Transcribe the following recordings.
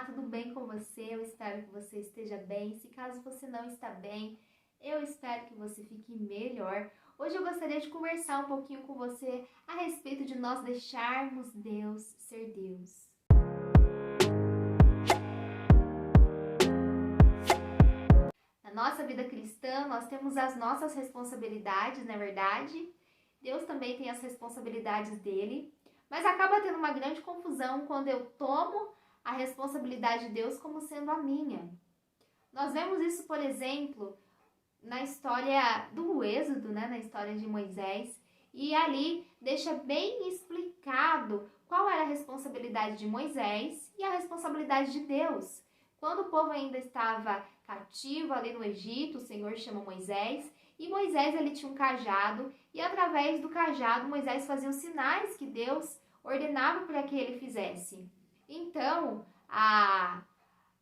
tudo bem com você? Eu espero que você esteja bem. Se caso você não está bem, eu espero que você fique melhor. Hoje eu gostaria de conversar um pouquinho com você a respeito de nós deixarmos Deus ser Deus. Na nossa vida cristã, nós temos as nossas responsabilidades, não é verdade? Deus também tem as responsabilidades dele, mas acaba tendo uma grande confusão quando eu tomo a responsabilidade de Deus como sendo a minha. Nós vemos isso, por exemplo, na história do Êxodo, né? Na história de Moisés, e ali deixa bem explicado qual era a responsabilidade de Moisés e a responsabilidade de Deus. Quando o povo ainda estava cativo ali no Egito, o Senhor chama Moisés, e Moisés ele tinha um cajado, e através do cajado Moisés fazia os sinais que Deus ordenava para que ele fizesse. Então,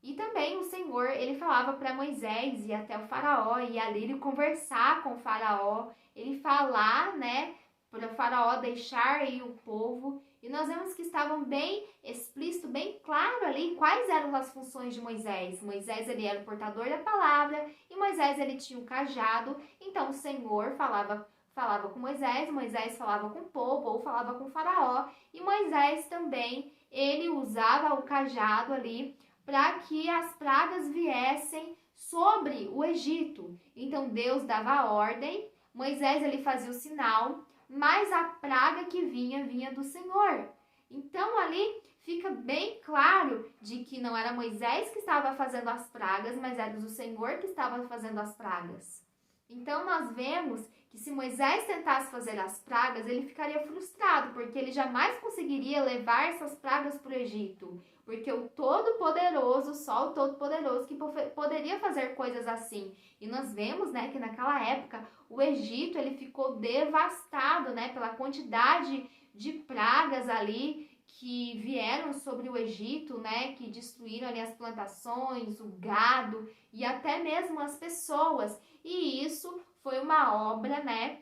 E também o Senhor, ele falava para Moisés ir até o faraó, e ali ele conversar com o faraó, ele falar, né, para o faraó deixar ir o povo. E nós vemos que estavam bem explícito, bem claro ali quais eram as funções de Moisés. Moisés ele era o portador da palavra e Moisés ele tinha o cajado. Então o Senhor falava com Moisés, Moisés falava com o povo ou falava com o faraó. E Moisés também, ele usava o cajado ali para que as pragas viessem sobre o Egito. Então Deus dava a ordem, Moisés ele fazia o sinal, mas a praga que vinha do Senhor. Então ali fica bem claro de que não era Moisés que estava fazendo as pragas, mas era o Senhor que estava fazendo as pragas. Então nós vemos que se Moisés tentasse fazer as pragas, ele ficaria frustrado, porque ele jamais conseguiria levar essas pragas para o Egito. Porque o Todo-Poderoso, só o Todo-Poderoso que poderia fazer coisas assim. E nós vemos, né, que naquela época o Egito ele ficou devastado, né, pela quantidade de pragas ali que vieram sobre o Egito, né, que destruíram ali as plantações, o gado e até mesmo as pessoas. E isso foi uma obra, né,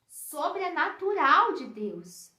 sobrenatural de Deus.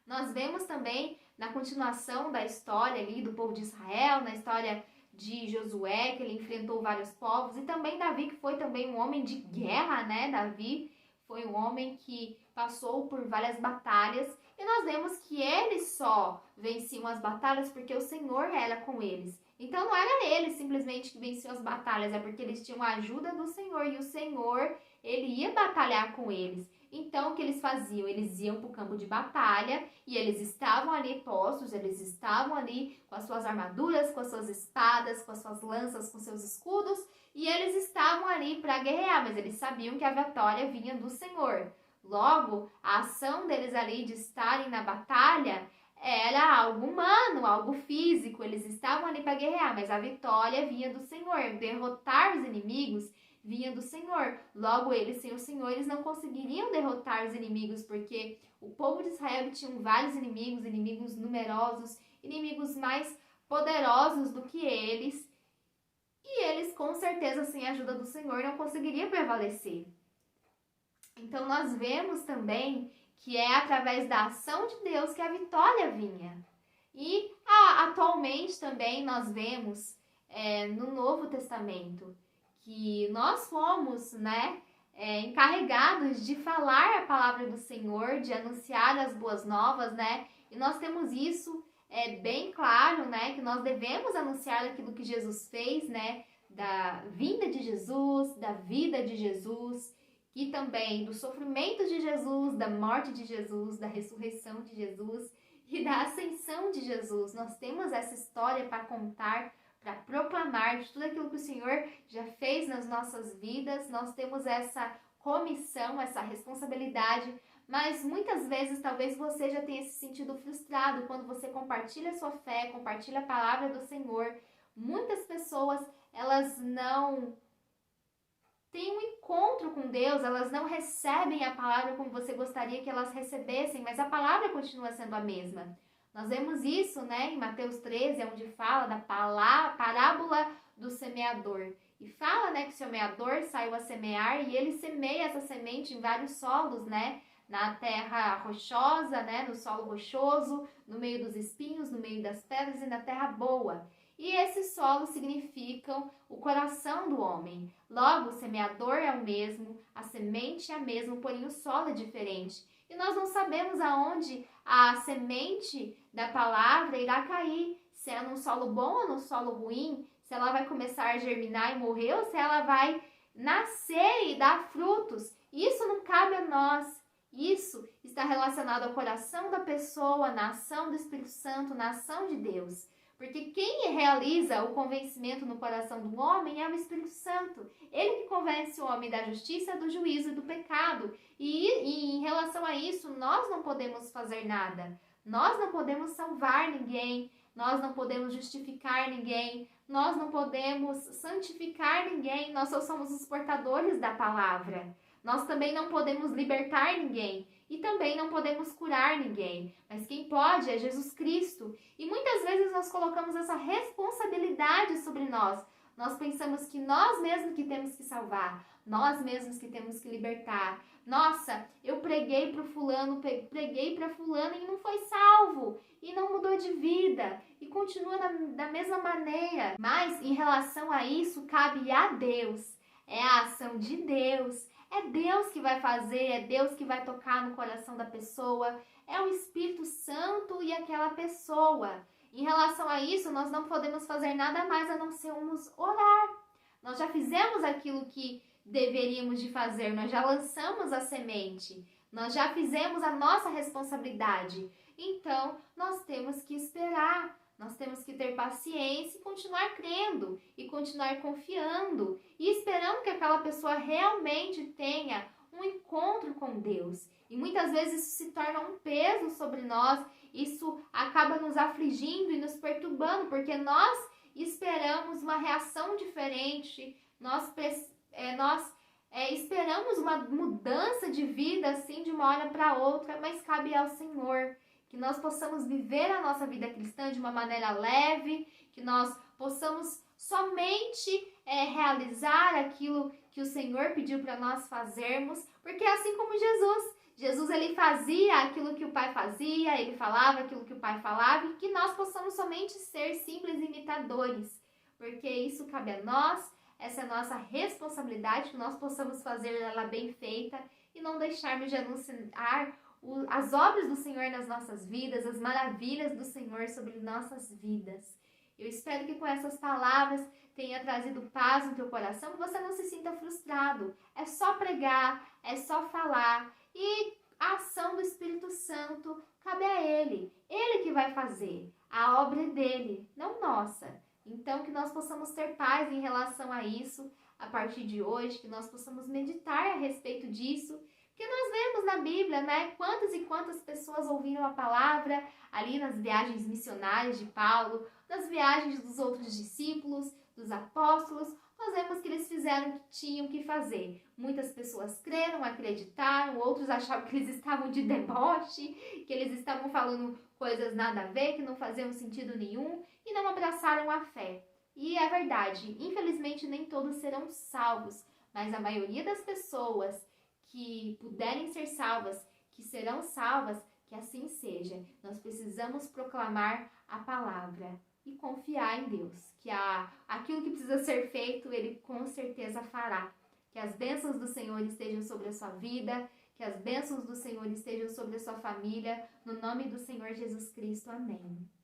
Nós vemos também na continuação da história ali do povo de Israel, na história de Josué, que ele enfrentou vários povos, e também Davi, que foi também um homem de guerra, né? Davi foi um homem que passou por várias batalhas, e nós vemos que eles só venciam as batalhas porque o Senhor era com eles. Então não era eles simplesmente que venciam as batalhas, é porque eles tinham a ajuda do Senhor, e o Senhor, ele ia batalhar com eles. Então, o que eles faziam? Eles iam para o campo de batalha e eles estavam ali postos, eles estavam ali com as suas armaduras, com as suas espadas, com as suas lanças, com seus escudos, e eles estavam ali para guerrear, mas eles sabiam que a vitória vinha do Senhor. Logo, a ação deles ali de estarem na batalha era algo humano, algo físico, eles estavam ali para guerrear, mas a vitória vinha do Senhor. Derrotar os inimigos vinha do Senhor. Logo, eles, sem o Senhor, eles não conseguiriam derrotar os inimigos, porque o povo de Israel tinha vários inimigos, inimigos numerosos, inimigos mais poderosos do que eles, e eles, com certeza, sem a ajuda do Senhor, não conseguiriam prevalecer. Então, nós vemos também que é através da ação de Deus que a vitória vinha. E atualmente também nós vemos no Novo Testamento que nós fomos, né, encarregados de falar a palavra do Senhor, de anunciar as boas novas, né, e nós temos isso bem claro, né, que nós devemos anunciar aquilo que Jesus fez, né, da vinda de Jesus, da vida de Jesus, e também do sofrimento de Jesus, da morte de Jesus, da ressurreição de Jesus e da ascensão de Jesus. Nós temos essa história para contar, para proclamar de tudo aquilo que o Senhor já fez nas nossas vidas. Nós temos essa comissão, essa responsabilidade, mas muitas vezes talvez você já tenha se sentido frustrado quando você compartilha a sua fé, compartilha a palavra do Senhor. Muitas pessoas, elas não têm um encontro com Deus, elas não recebem a palavra como você gostaria que elas recebessem, mas a palavra continua sendo a mesma. Nós vemos isso, né, em Mateus 13, onde fala da parábola do semeador. E fala, né, que o semeador saiu a semear e ele semeia essa semente em vários solos, né, na terra rochosa, né, no solo rochoso, no meio dos espinhos, no meio das pedras e na terra boa. E esse solo significam o coração do homem. Logo, o semeador é o mesmo, a semente é a mesma, porém o solo é diferente. E nós não sabemos aonde a semente da palavra irá cair, se é num solo bom ou num solo ruim, se ela vai começar a germinar e morrer ou se ela vai nascer e dar frutos. Isso não cabe a nós. Isso está relacionado ao coração da pessoa, na ação do Espírito Santo, na ação de Deus. Porque quem realiza o convencimento no coração do homem é o Espírito Santo. Ele que convence o homem da justiça, do juízo e do pecado. E em relação a isso, nós não podemos fazer nada. Nós não podemos salvar ninguém. Nós não podemos justificar ninguém. Nós não podemos santificar ninguém. Nós só somos os portadores da palavra. Nós também não podemos libertar ninguém. E também não podemos curar ninguém, mas quem pode é Jesus Cristo. E muitas vezes nós colocamos essa responsabilidade sobre nós. Nós pensamos que nós mesmos que temos que salvar, nós mesmos que temos que libertar. Nossa, eu preguei para o fulano, preguei para fulano e não foi salvo, e não mudou de vida, e continua da mesma maneira. Mas em relação a isso, cabe a Deus, é a ação de Deus. É Deus que vai fazer, é Deus que vai tocar no coração da pessoa, é o Espírito Santo e aquela pessoa. Em relação a isso, nós não podemos fazer nada mais a não sermos orar. Nós já fizemos aquilo que deveríamos de fazer, nós já lançamos a semente, nós já fizemos a nossa responsabilidade. Então, nós temos que esperar. Nós temos que ter paciência e continuar crendo e continuar confiando e esperando que aquela pessoa realmente tenha um encontro com Deus. E muitas vezes isso se torna um peso sobre nós, isso acaba nos afligindo e nos perturbando, porque nós esperamos uma reação diferente, nós esperamos uma mudança de vida assim de uma hora para outra, mas cabe ao Senhor. Que nós possamos viver a nossa vida cristã de uma maneira leve, que nós possamos somente realizar aquilo que o Senhor pediu para nós fazermos, porque assim como Jesus ele fazia aquilo que o Pai fazia, ele falava aquilo que o Pai falava, e que nós possamos somente ser simples imitadores, porque isso cabe a nós, essa é a nossa responsabilidade, que nós possamos fazer ela bem feita e não deixarmos de anunciar as obras do Senhor nas nossas vidas, as maravilhas do Senhor sobre nossas vidas. Eu espero que com essas palavras tenha trazido paz no teu coração, que você não se sinta frustrado. É só pregar, é só falar. E a ação do Espírito Santo cabe a Ele. Ele que vai fazer. A obra é dele, não nossa. Então que nós possamos ter paz em relação a isso a partir de hoje, que nós possamos meditar a respeito disso. Porque nós vemos na Bíblia, né, quantas e quantas pessoas ouviram a palavra ali nas viagens missionárias de Paulo, nas viagens dos outros discípulos, dos apóstolos. Nós vemos que eles fizeram o que tinham que fazer. Muitas pessoas creram, acreditaram, outros achavam que eles estavam de deboche, que eles estavam falando coisas nada a ver, que não faziam sentido nenhum e não abraçaram a fé. E é verdade, infelizmente nem todos serão salvos, mas a maioria das pessoas que puderem ser salvas, que serão salvas, que assim seja. Nós precisamos proclamar a palavra e confiar em Deus, que aquilo que precisa ser feito, Ele com certeza fará. Que as bênçãos do Senhor estejam sobre a sua vida, que as bênçãos do Senhor estejam sobre a sua família, no nome do Senhor Jesus Cristo. Amém.